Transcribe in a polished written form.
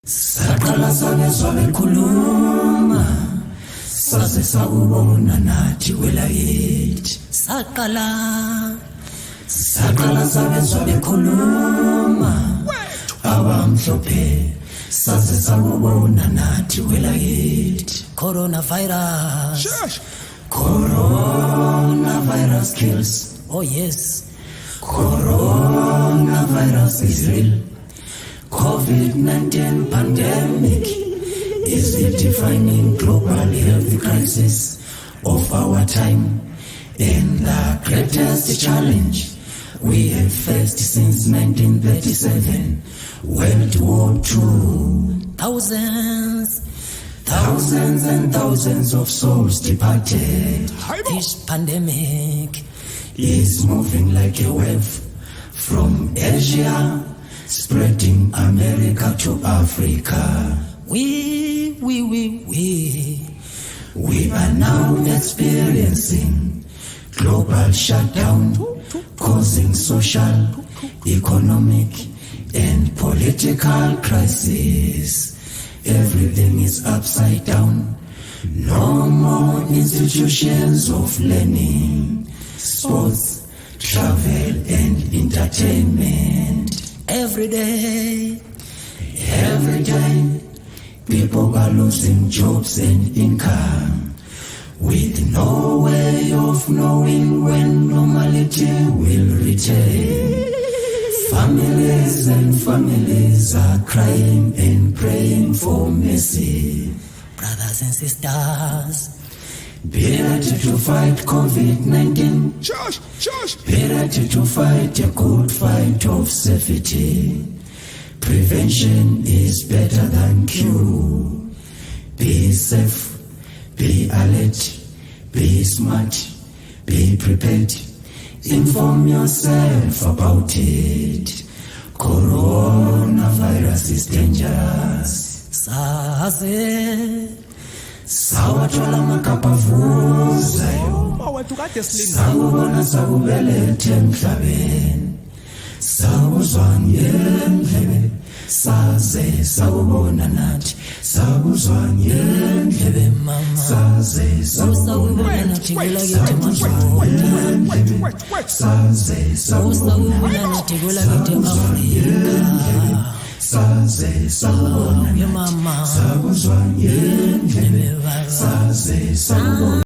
Saqala sabezwa bekhuluma saze sakubona nathi kwelakithi. Saqala sabezwa bekhuluma abamhlophe saze sakubona nathi kwelakithi. Coronavirus kills. Oh yes. Coronavirus is real. COVID-19 pandemic is the defining global health crisis of our time and the greatest challenge we have faced since 1937, World War II. Thousands and thousands of souls departed. This pandemic is moving like a wave from Asia, spreading America to Africa. We are now experiencing global shutdown, causing social, economic, and political crisis. Everything is upside down. No more institutions of learning, sports, travel, and entertainment. Every day, people are losing jobs and income, with no way of knowing when normality will return. Families are crying and praying for mercy. Brothers and sisters, be ready to fight COVID-19. Be ready to fight a good fight of safety. Prevention is better than cure. Be safe, be alert, be smart, be prepared. Inform yourself about it. Coronavirus is dangerous. Sawathola makapavuzayo. Sawubona sakubelethe emhlabeni. Sawuzwa ngendlebe. Saze sakubona nathi. Sakuzwa ngendlebe. Saze sakubona nathi kwelakithi manje. Saze sakubona nathi kwelakithi Afrika. Saze sakubona nathi. Sakuzwa ngendlebe. Saze sakubona